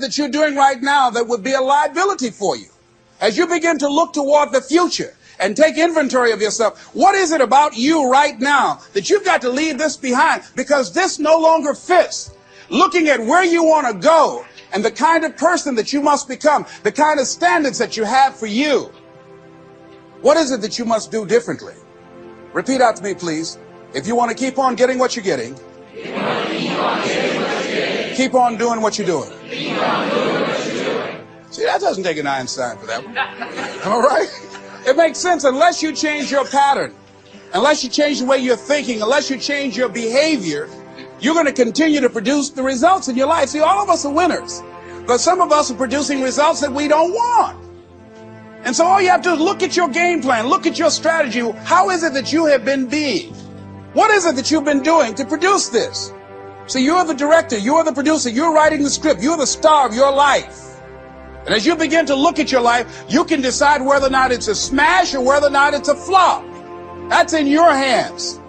that you're doing right now that would be a liability for you? As you begin to look toward the future and take inventory of yourself, what is it about you right now that you've got to leave this behind because this no longer fits? Looking at where you want to go and the kind of person that you must become, the kind of standards that you have for you. What is it that you must do differently? Repeat out to me, please. If you want to keep on getting what you're getting, keep on doing what you're doing. See, that doesn't take an Einstein for that one. All right? It makes sense unless you change your pattern, unless you change the way you're thinking, unless you change your behavior, you're going to continue to produce the results in your life. See, all of us are winners, but some of us are producing results that we don't want. And so all you have to do is look at your game plan, look at your strategy. How is it that you have been being? What is it that you've been doing to produce this? So you're the director, you're the producer, you're writing the script, you're the star of your life. And as you begin to look at your life, you can decide whether or not it's a smash or whether or not it's a flop. That's in your hands.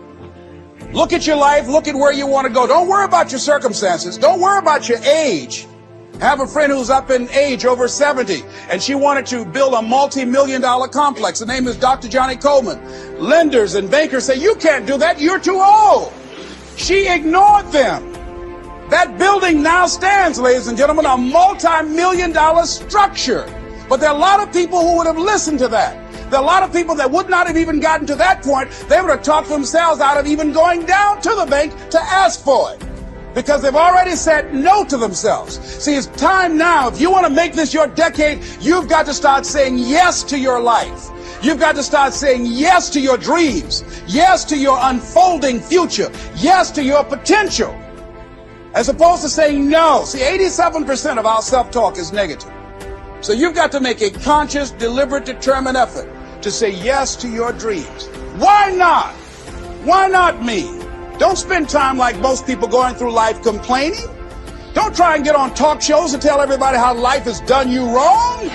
Look at your life, look at where you want to go. Don't worry about your circumstances. Don't worry about your age. I have a friend who's up in age, over 70, and she wanted to build a multi-million-dollar complex. The name is Dr. Johnny Coleman. Lenders and bankers say, you can't do that, you're too old. She ignored them. That building now stands, ladies and gentlemen, a multi-million-dollar structure. But there are a lot of people who would have listened to that. There are a lot of people that would not have even gotten to that point. They would have talked themselves out of even going down to the bank to ask for it, because they've already said no to themselves. See, it's time now. If you want to make this your decade, you've got to start saying yes to your life. You've got to start saying yes to your dreams, yes to your unfolding future, yes to your potential, as opposed to saying no. See, 87% of our self-talk is negative. So you've got to make a conscious, deliberate, determined effort to say yes to your dreams. Why not? Why not me? Don't spend time like most people going through life complaining. Don't try and get on talk shows and tell everybody how life has done you wrong.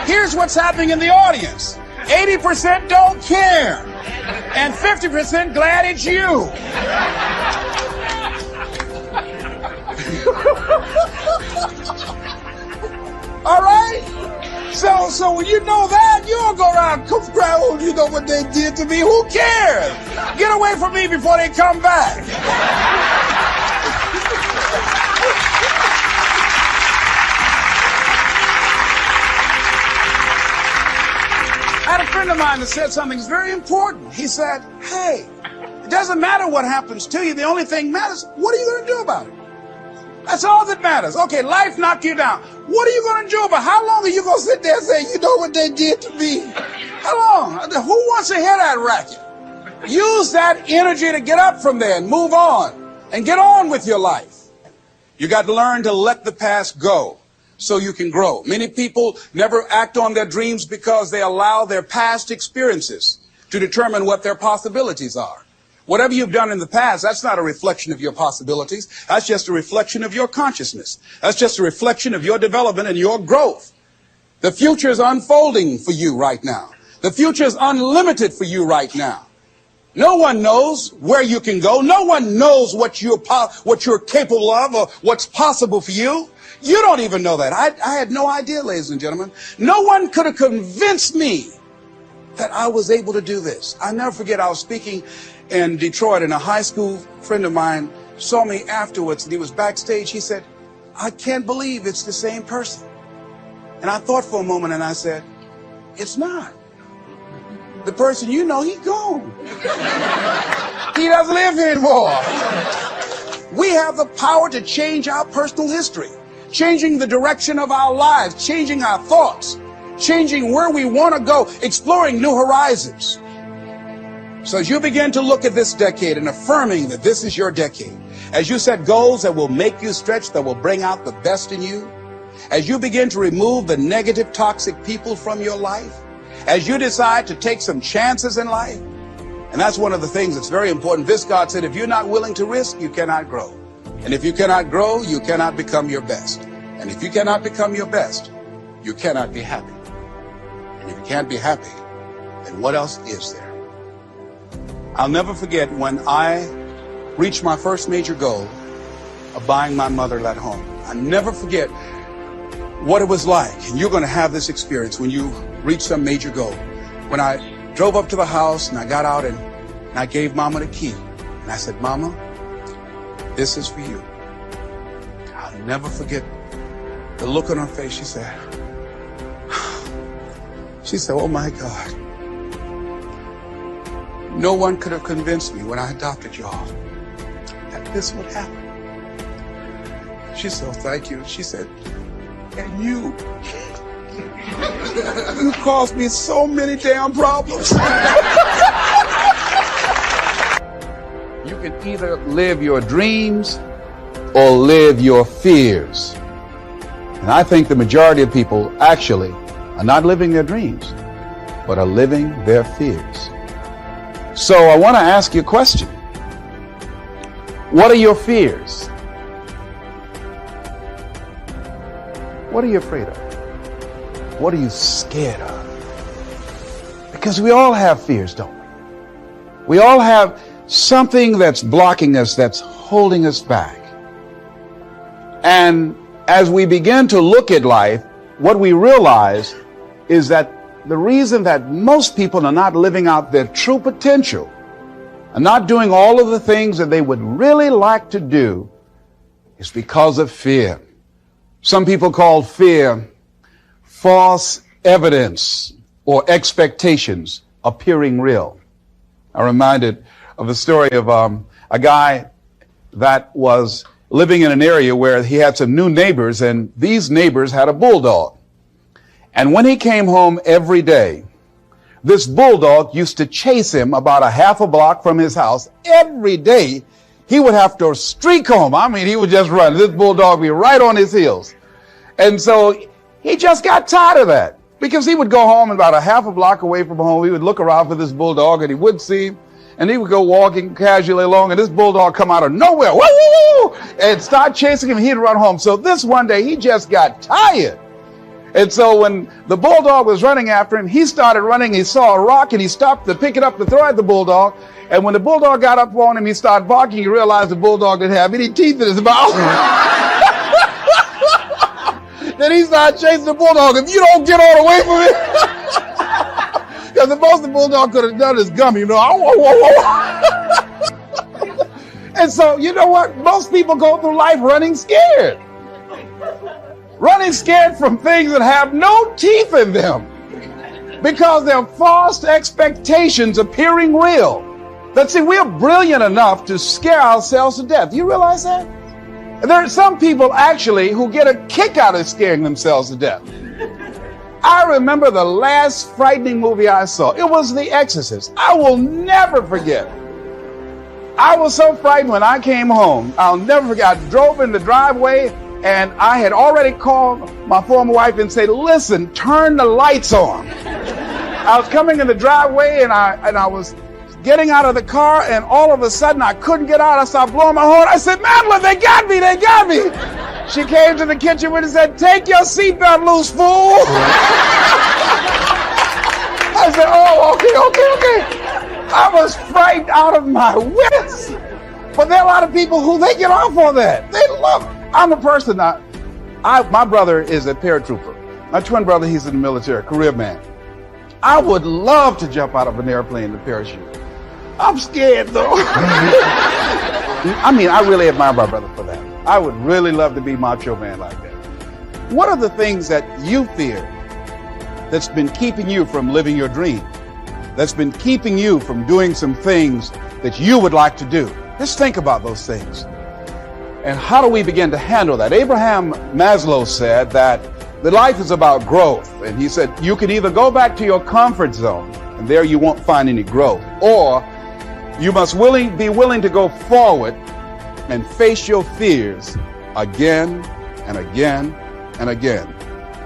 Here's what's happening in the audience. 80% don't care, and 50% glad it's you. All right? So when you know that, you don't go around crying, oh, you know what they did to me. Who cares? Get away from me before they come back. I had a friend of mine that said something that's very important. He said, hey, it doesn't matter what happens to you. The only thing matters, what are you going to do about it? That's all that matters. Okay, life knocked you down. What are you going to do about it? How long are you going to sit there and say, you know what they did to me? How long? Who wants to hear that racket? Use that energy to get up from there and move on and get on with your life. You got to learn to let the past go so you can grow. Many people never act on their dreams because they allow their past experiences to determine what their possibilities are. Whatever you've done in the past, that's not a reflection of your possibilities. That's just a reflection of your consciousness. That's just a reflection of your development and your growth. The future is unfolding for you right now. The future is unlimited for you right now. No one knows where you can go. No one knows what you're capable of or what's possible for you. You don't even know that. I had no idea, ladies and gentlemen. No one could have convinced me that I was able to do this. I'll never forget, I was speaking in Detroit, and a high school friend of mine saw me afterwards, and he was backstage. He said, I can't believe it's the same person. And I thought for a moment, and I said, it's not. The person you know, he's gone. He doesn't live here anymore. We have the power to change our personal history, changing the direction of our lives, changing our thoughts, changing where we want to go, exploring new horizons. So as you begin to look at this decade and affirming that this is your decade, as you set goals that will make you stretch, that will bring out the best in you, as you begin to remove the negative, toxic people from your life, as you decide to take some chances in life, and that's one of the things that's very important. God said, if you're not willing to risk, you cannot grow. And if you cannot grow, you cannot become your best. And if you cannot become your best, you cannot be happy. And if you can't be happy, then what else is there? I'll never forget when I reached my first major goal of buying my mother that home. I'll never forget what it was like, and you're going to have this experience when you reach some major goal. When I drove up to the house and I got out and I gave Mama the key, and I said, Mama, this is for you. I'll never forget the look on her face. She said, oh my God, no one could have convinced me when I adopted y'all that this would happen. She said, oh, thank you. She said, and you caused me so many damn problems. You can either live your dreams or live your fears. And I think the majority of people actually are not living their dreams, but are living their fears. So I want to ask you a question. What are your fears? What are you afraid of? What are you scared of? Because we all have fears, don't we? We all have something that's blocking us, that's holding us back. And as we begin to look at life, what we realize is that the reason that most people are not living out their true potential, are not doing all of the things that they would really like to do, is because of fear. Some people call fear false evidence or expectations appearing real. I'm reminded of the story of a guy that was living in an area where he had some new neighbors, and these neighbors had a bulldog. And when he came home every day, this bulldog used to chase him about a half a block from his house. Every day, he would have to streak home. I mean, he would just run. This bulldog would be right on his heels. And so he just got tired of that, because he would go home about a half a block away from home. He would look around for this bulldog and he wouldn't see him. And he would go walking casually along, and this bulldog come out of nowhere, woo, woo, woo, and start chasing him, and he'd run home. So this one day, he just got tired. And so when the bulldog was running after him, he started running. He saw a rock, and he stopped to pick it up to throw at the bulldog. And when the bulldog got up on him, he started barking. He realized the bulldog didn't have any teeth in his mouth. Then he started chasing the bulldog. If you don't get all away from it, because the most the bulldog could have done is gummy, you know. And so, you know what? Most people go through life running scared. Running scared from things that have no teeth in them, because they're false expectations appearing real. But see, we're brilliant enough to scare ourselves to death. Do you realize that? There are some people actually who get a kick out of scaring themselves to death. I remember the last frightening movie I saw. It was The Exorcist. I will never forget. I was so frightened when I came home. I'll never forget. I drove in the driveway, and I had already called my former wife and said, listen, turn the lights on. I was coming in the driveway, and I was getting out of the car, and all of a sudden I couldn't get out. I started blowing my horn. I said, Madeline, they got me, they got me. She came to the kitchen with and said, take your seatbelt loose, fool. I said, oh, okay. I was frightened out of my wits. But there are a lot of people who they get off on that. They love it. I'm a person, my brother is a paratrooper. My twin brother, he's in the military, career man. I would love to jump out of an airplane in a parachute. I'm scared, though. I mean, I really admire my brother for that. I would really love to be macho man like that. What are the things that you fear that's been keeping you from living your dream? That's been keeping you from doing some things that you would like to do? Just think about those things. And how do we begin to handle that? Abraham Maslow said that the life is about growth. And he said, you can either go back to your comfort zone, and there you won't find any growth, or you must be willing to go forward and face your fears again and again and again,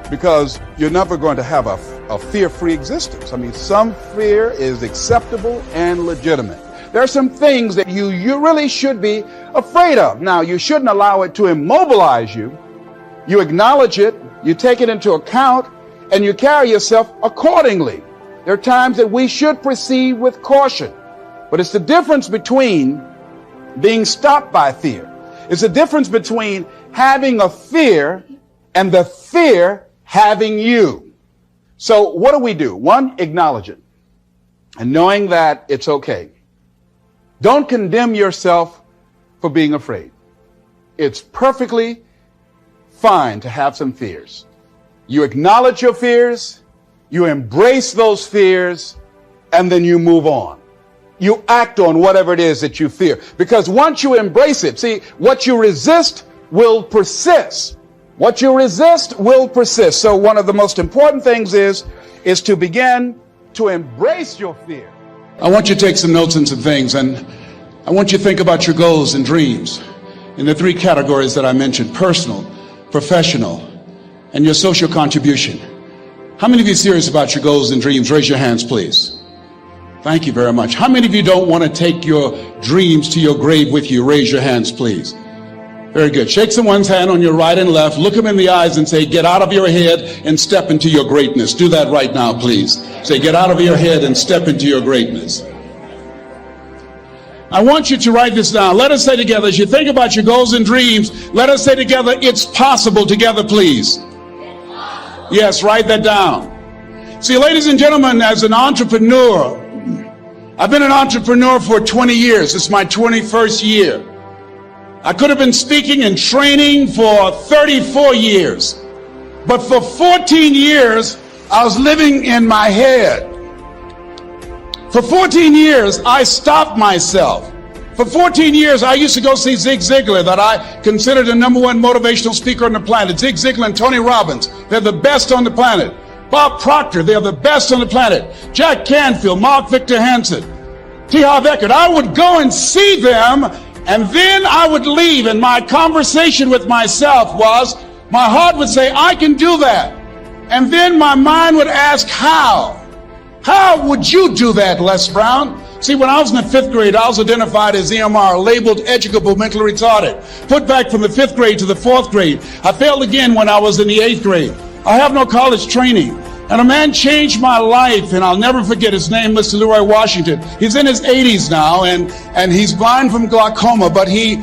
because you're never going to have a fear-free existence. I mean, some fear is acceptable and legitimate. There are some things that you really should be afraid of. Now, you shouldn't allow it to immobilize you. You acknowledge it, you take it into account, and you carry yourself accordingly. There are times that we should proceed with caution, but it's the difference between being stopped by fear. It's the difference between having a fear and the fear having you. So what do? One, acknowledge it. And knowing that it's okay. Don't condemn yourself for being afraid. It's perfectly fine to have some fears. You acknowledge your fears, you embrace those fears, and then you move on. You act on whatever it is that you fear. Because once you embrace it, see, what you resist will persist. What you resist will persist. So one of the most important things is to begin to embrace your fear. I want you to take some notes and some things, and I want you to think about your goals and dreams in the three categories that I mentioned: personal, professional, and your social contribution. How many of you are serious about your goals and dreams? Raise your hands, please. Thank you very much. How many of you don't want to take your dreams to your grave with you? Raise your hands, please. Very good. Shake someone's hand on your right and left. Look them in the eyes and say, get out of your head and step into your greatness. Do that right now, please. Say, get out of your head and step into your greatness. I want you to write this down. Let us say together, as you think about your goals and dreams, let us say together, it's possible together, please. Yes, write that down. See, ladies and gentlemen, as an entrepreneur, I've been an entrepreneur for 20 years. It's my 21st year. I could have been speaking and training for 34 years. But for 14 years, I was living in my head. For 14 years, I stopped myself. For 14 years, I used to go see Zig Ziglar, that I considered the #1 motivational speaker on the planet. Zig Ziglar and Tony Robbins, they're the best on the planet. Bob Proctor, they're the best on the planet. Jack Canfield, Mark Victor Hansen, T. Harv Eckert. I would go and see them, and then I would leave, and my conversation with myself was, my heart would say, I can do that. And then my mind would ask, how? How would you do that, Les Brown? See, when I was in the 5th grade, I was identified as EMR, labeled educable mentally retarded. Put back from the 5th grade to the 4th grade. I failed again when I was in the 8th grade. I have no college training. And a man changed my life, and I'll never forget his name, Mr. Leroy Washington. He's in his 80s now, and he's blind from glaucoma, but he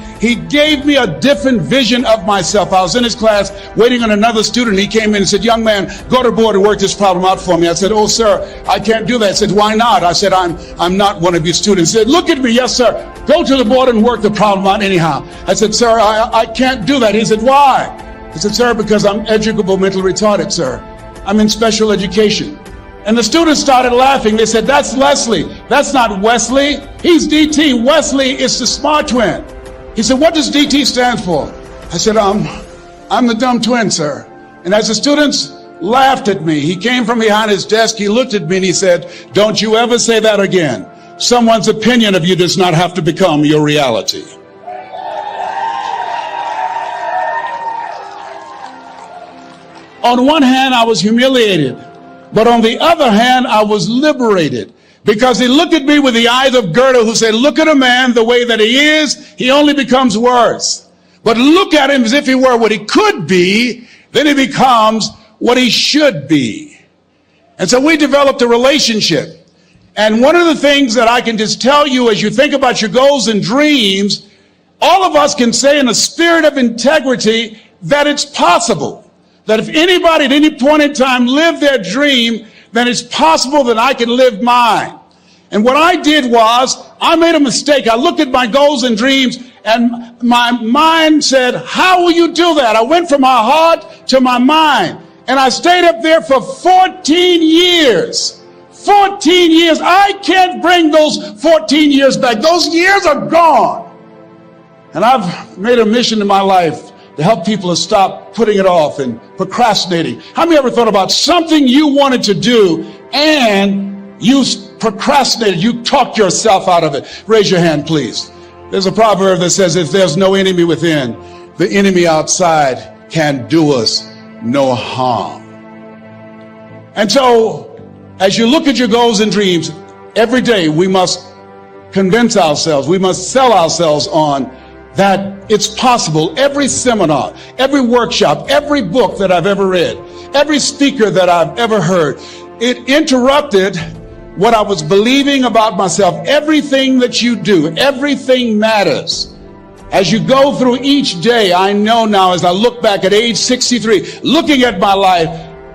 gave me a different vision of myself. I was in his class waiting on another student. He came in and said, young man, go to the board and work this problem out for me. I said, oh, sir, I can't do that. I said, why not? I said, I'm not one of your students. He said, look at me. Yes, sir. Go to the board and work the problem out anyhow. I said, sir, I can't do that. He said, why? I said, sir, because I'm educable mentally retarded, sir. I'm in special education. And the students started laughing. They said, that's Leslie. That's not Wesley. He's DT. Wesley is the smart twin. He said, what does DT stand for? I said, I'm the dumb twin, sir. And as the students laughed at me, he came from behind his desk. He looked at me and he said, don't you ever say that again. Someone's opinion of you does not have to become your reality. On one hand, I was humiliated, but on the other hand, I was liberated, because he looked at me with the eyes of Goethe, who said, look at a man the way that he is, he only becomes worse. But look at him as if he were what he could be, then he becomes what he should be. And so we developed a relationship. And one of the things that I can just tell you as you think about your goals and dreams, all of us can say in a spirit of integrity that it's possible. That if anybody at any point in time lived their dream, then it's possible that I can live mine. And what I did was, I made a mistake. I looked at my goals and dreams, and my mind said, how will you do that? I went from my heart to my mind. And I stayed up there for 14 years. 14 years. I can't bring those 14 years back. Those years are gone. And I've made a mission in my life to help people to stop putting it off and procrastinating. How many ever thought about something you wanted to do and you procrastinated, you talked yourself out of it? Raise your hand, please. There's a proverb that says, if there's no enemy within, the enemy outside can do us no harm. And so, as you look at your goals and dreams, every day we must convince ourselves, we must sell ourselves on that it's possible. Every seminar, every workshop, every book that I've ever read, every speaker that I've ever heard, it interrupted what I was believing about myself. Everything that you do, everything matters. As you go through each day, I know now as I look back at age 63, looking at my life,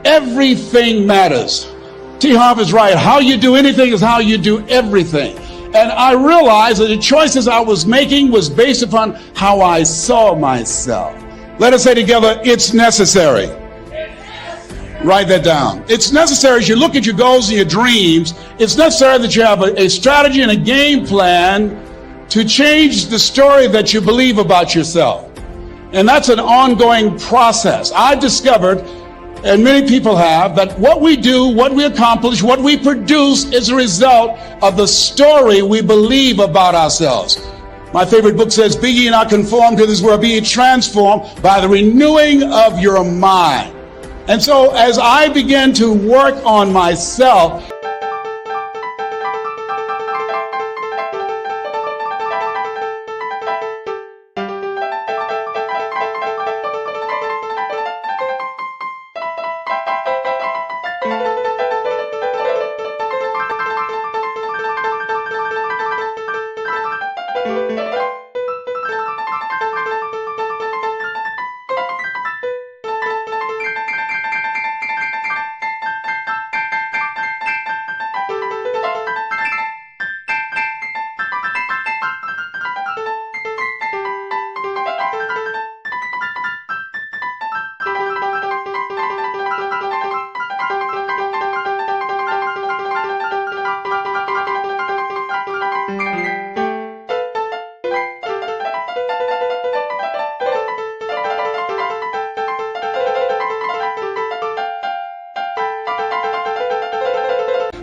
everything matters. T. Harvey's right. How you do anything is how you do everything. And I realized that the choices I was making was based upon how I saw myself. Let us say together, it's necessary. Write that down. It's necessary as you look at your goals and your dreams, it's necessary that you have a strategy and a game plan to change the story that you believe about yourself. And that's an ongoing process. I discovered, and many people have, that what we do, what we accomplish, what we produce is a result of the story we believe about ourselves. My favorite book says, "Be ye not conformed to this world, be ye transformed by the renewing of your mind." And so as I began to work on myself,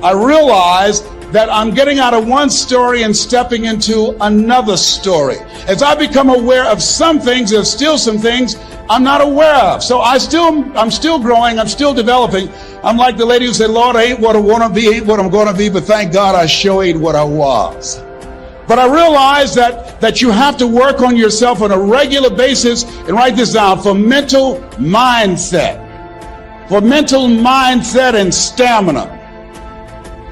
I realized that I'm getting out of one story and stepping into another story. As I become aware of some things, there's still some things I'm not aware of. So I'm still growing, I'm still developing. I'm like the lady who said, "Lord, I ain't what I want to be, ain't what I'm going to be, but thank God I sure ain't what I was." But I realized that you have to work on yourself on a regular basis, and write this down, for mental mindset. For mental mindset and stamina.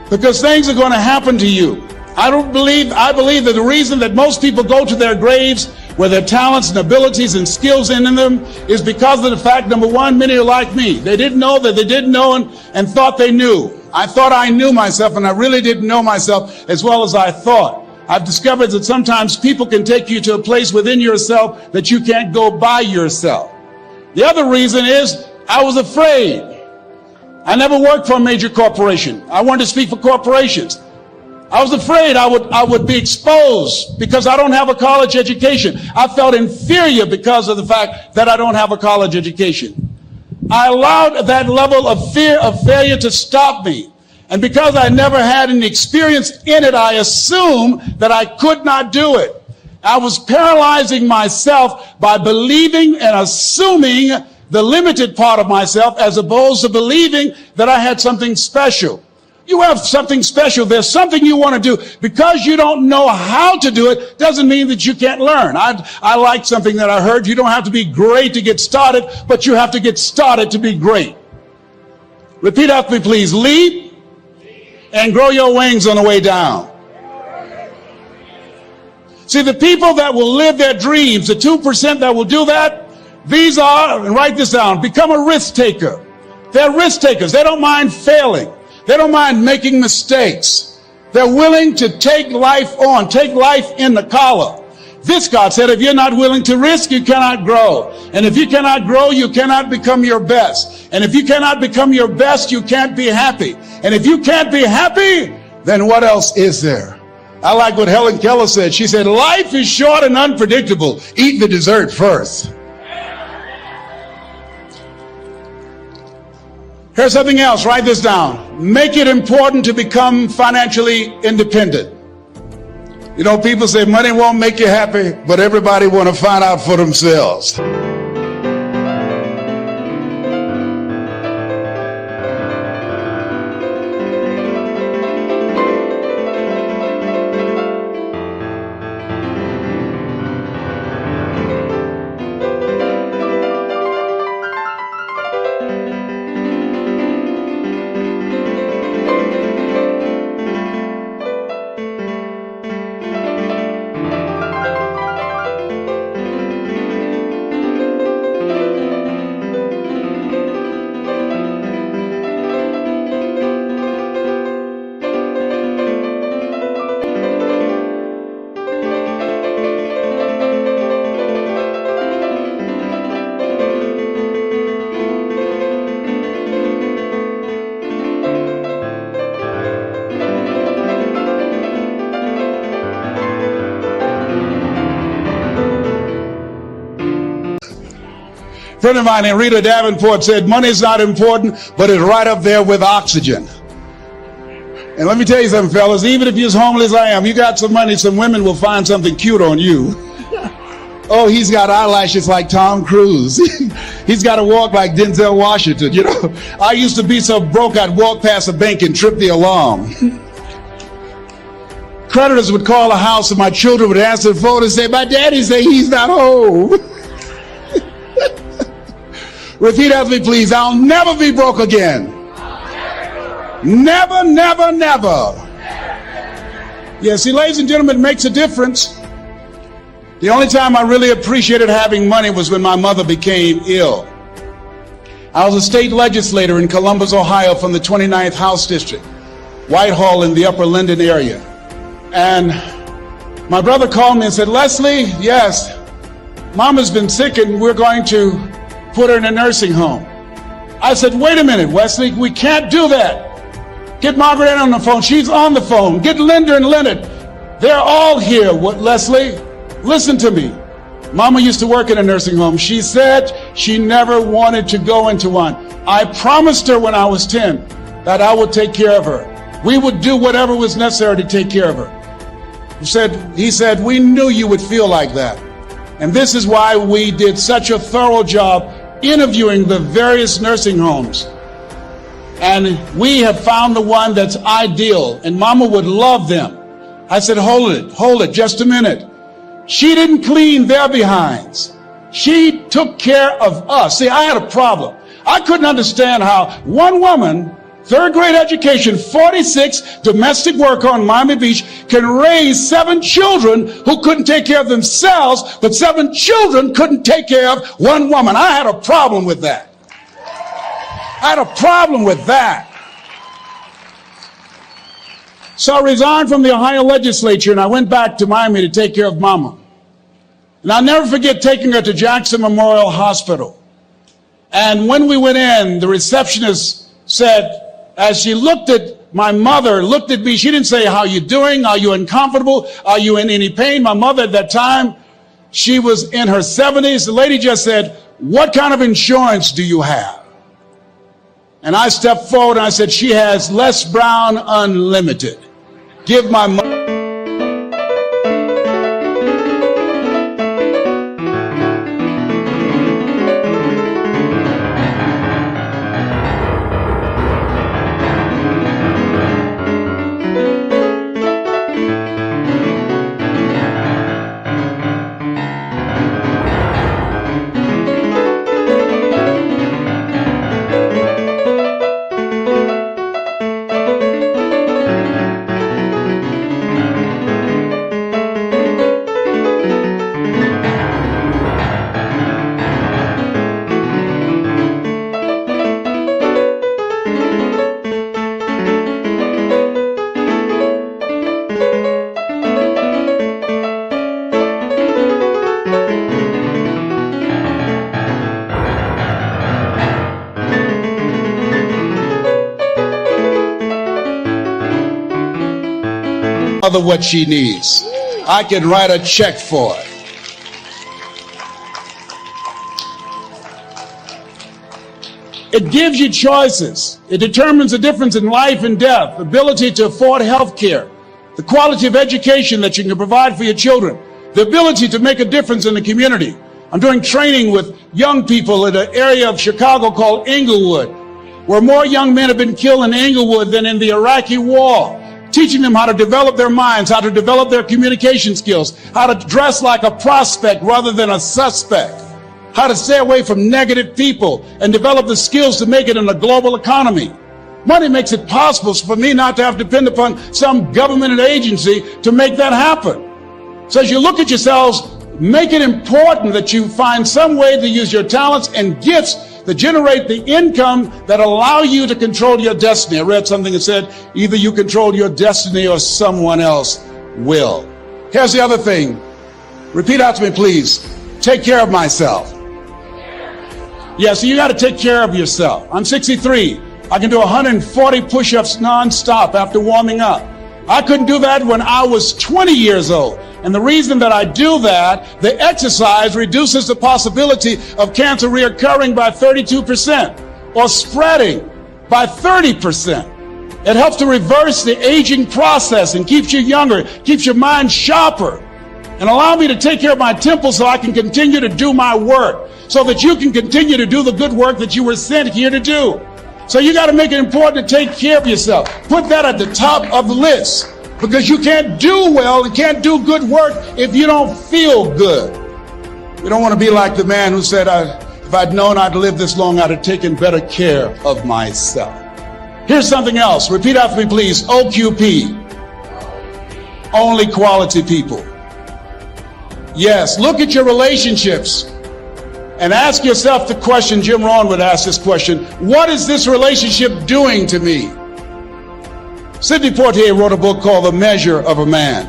Because things are going to happen to you. I believe that the reason that most people go to their graves with their talents and abilities and skills in them is because of the fact, number one, many are like me. They didn't know that they didn't know and thought they knew. I thought I knew myself, and I really didn't know myself as well as I thought. I've discovered that sometimes people can take you to a place within yourself that you can't go by yourself. The other reason is I was afraid. I never worked for a major corporation. I wanted to speak for corporations. I was afraid I would be exposed because I don't have a college education. I felt inferior because of the fact that I don't have a college education. I allowed that level of fear of failure to stop me. And because I never had any experience in it, I assumed that I could not do it. I was paralyzing myself by believing and assuming the limited part of myself as opposed to believing that I had something special. You have something special. There's something you want to do. Because you don't know how to do it doesn't mean that you can't learn. I like something that I heard. You don't have to be great to get started, but you have to get started to be great. Repeat after me, please. Leap and grow your wings on the way down. See, the people that will live their dreams, the 2% that will do that, these are, and write this down, become a risk taker. They're risk takers. They don't mind failing. They don't mind making mistakes. They're willing to take life on, take life in the collar. This, God said, if you're not willing to risk, you cannot grow. And if you cannot grow, you cannot become your best. And if you cannot become your best, you can't be happy. And if you can't be happy, then what else is there? I like what Helen Keller said. She said, life is short and unpredictable. Eat the dessert first. Here's something else. Write this down. Make it important to become financially independent. You know, people say money won't make you happy, but everybody want to find out for themselves. friend of mine named Rita Davenport said, money is not important, but it's right up there with oxygen. And let me tell you something, fellas, even if you're as homeless as I am, you got some money, some women will find something cute on you. Oh, he's got eyelashes like Tom Cruise. He's got to walk like Denzel Washington, you know. I used to be so broke I'd walk past a bank and trip the alarm. Creditors would call the house and my children would answer the phone and say, my daddy say he's not home. Repeat after me, please. I'll never be broke again. Never, never, never. Yeah, see, ladies and gentlemen, it makes a difference. The only time I really appreciated having money was when my mother became ill. I was a state legislator in Columbus, Ohio from the 29th House District, Whitehall in the Upper Linden area. And my brother called me and said, Leslie, yes, Mama's been sick and we're going to put her in a nursing home. I said, wait a minute, Wesley, we can't do that. Get Margaret Ann on the phone. She's on the phone. Get Linda and Leonard. They're all here. What, Leslie? Listen to me. Mama used to work in a nursing home. She said she never wanted to go into one. I promised her when I was 10 that I would take care of her. We would do whatever was necessary to take care of her. He said, we knew you would feel like that. And this is why we did such a thorough job interviewing the various nursing homes. And we have found the one that's ideal, and Mama would love them. I said, hold it, just a minute. She didn't clean their behinds. She took care of us. See, I had a problem. I couldn't understand how one woman, third grade education, 46, domestic worker on Miami Beach, can raise 7 children who couldn't take care of themselves, but 7 children couldn't take care of one woman. I had a problem with that. I had a problem with that. So I resigned from the Ohio legislature and I went back to Miami to take care of Mama. And I'll never forget taking her to Jackson Memorial Hospital. And when we went in, the receptionist said, as she looked at my mother, looked at me, she didn't say, how are you doing? Are you uncomfortable? Are you in any pain? My mother at that time, she was in her 70s. The lady just said, what kind of insurance do you have? And I stepped forward and I said, she has Les Brown Unlimited. Give my mother. What she needs. I can write a check for it. It gives you choices. It determines the difference in life and death, ability to afford health care, the quality of education that you can provide for your children, the ability to make a difference in the community. I'm doing training with young people in an area of Chicago called Englewood, where more young men have been killed in Englewood than in the Iraqi war. Teaching them how to develop their minds, how to develop their communication skills, how to dress like a prospect rather than a suspect, how to stay away from negative people and develop the skills to make it in a global economy. Money makes it possible for me not to have to depend upon some government agency to make that happen. So as you look at yourselves, make it important that you find some way to use your talents and gifts that generate the income that allow you to control your destiny. I read something that said, either you control your destiny or someone else will. Here's the other thing. Repeat after me, please. Take care of myself. Yeah, so you got to take care of yourself. I'm 63. I can do 140 push-ups nonstop after warming up. I couldn't do that when I was 20 years old. And the reason that I do that, the exercise reduces the possibility of cancer reoccurring by 32% or spreading by 30%. It helps to reverse the aging process and keeps you younger, keeps your mind sharper, and allow me to take care of my temple so I can continue to do my work, so that you can continue to do the good work that you were sent here to do. So you got to make it important to take care of yourself. Put that at the top of the list, because you can't do well and can't do good work if you don't feel good. You don't want to be like the man who said, if I'd known I'd live this long, I'd have taken better care of myself. Here's something else. Repeat after me, please. OQP. Only quality people. Yes, look at your relationships and ask yourself the question, Jim Rohn would ask this question, what is this relationship doing to me? Sidney Poitier wrote a book called The Measure of a Man.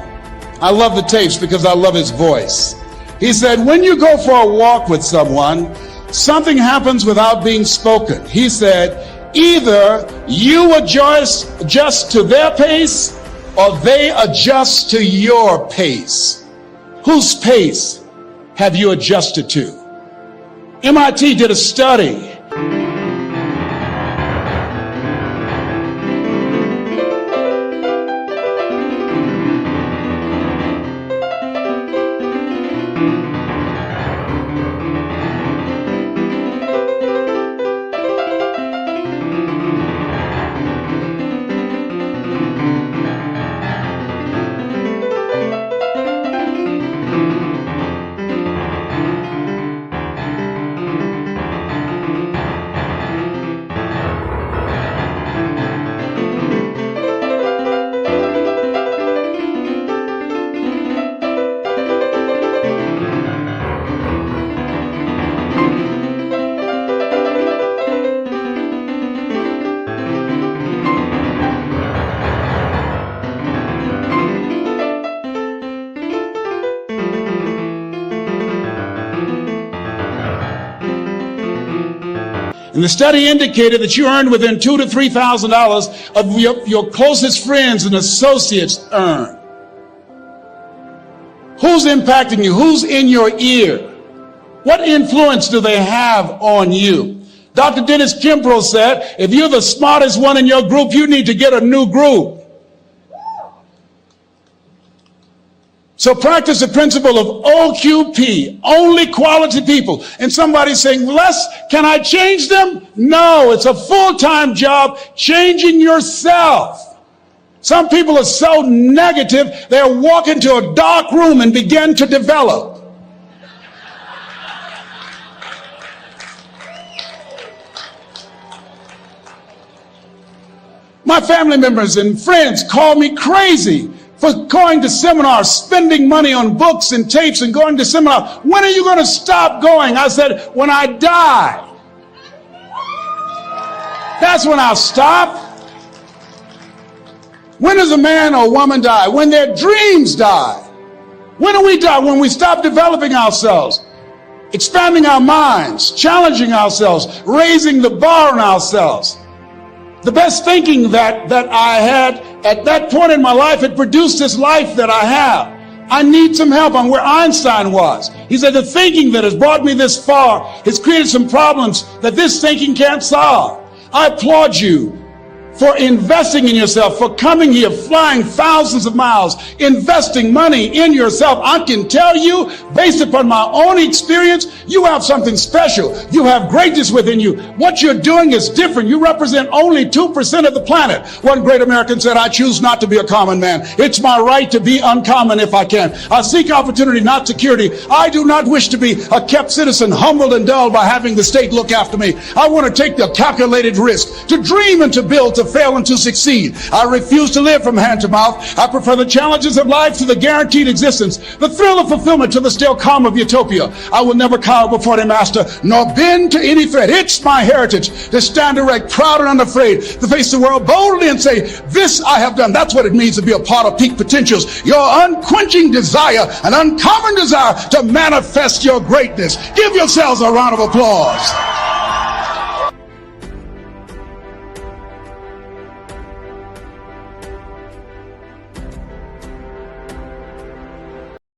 I love the tapes because I love his voice. He said, when you go for a walk with someone, something happens without being spoken. He said, either you adjust to their pace or they adjust to your pace. Whose pace have you adjusted to? MIT did a study. And the study indicated that you earned within $2,000 to $3,000 of your closest friends and associates earn. Who's impacting you? Who's in your ear? What influence do they have on you? Dr. Dennis Kimbrough said, if you're the smartest one in your group, you need to get a new group. So practice the principle of OQP, only quality people. And somebody's saying, Les, can I change them? No, it's a full-time job changing yourself. Some people are so negative, they'll walk into a dark room and begin to develop. My family members and friends call me crazy for going to seminars, spending money on books and tapes and going to seminars. When are you going to stop going? I said, when I die. That's when I'll stop. When does a man or woman die? When their dreams die. When do we die? When we stop developing ourselves, expanding our minds, challenging ourselves, raising the bar on ourselves. The best thinking that I had at that point in my life had produced this life that I have. I need some help. I'm where Einstein was. He said, the thinking that has brought me this far has created some problems that this thinking can't solve. I applaud you for investing in yourself, for coming here, flying thousands of miles, investing money in yourself. I can tell you, based upon my own experience, you have something special. You have greatness within you. What you're doing is different. You represent only 2% of the planet. One great American said, I choose not to be a common man. It's my right to be uncommon if I can. I seek opportunity, not security. I do not wish to be a kept citizen, humbled and dulled by having the state look after me. I want to take the calculated risk, to dream and to build, to fail and to succeed. I refuse to live from hand to mouth. I prefer the challenges of life to the guaranteed existence, the thrill of fulfillment to the still calm of utopia. I will never cower before the master, nor bend to any threat. It's my heritage to stand erect, proud and unafraid, to face the world boldly and say, this I have done. That's what it means to be a part of peak potentials. Your unquenching desire, an uncommon desire to manifest your greatness. Give yourselves a round of applause.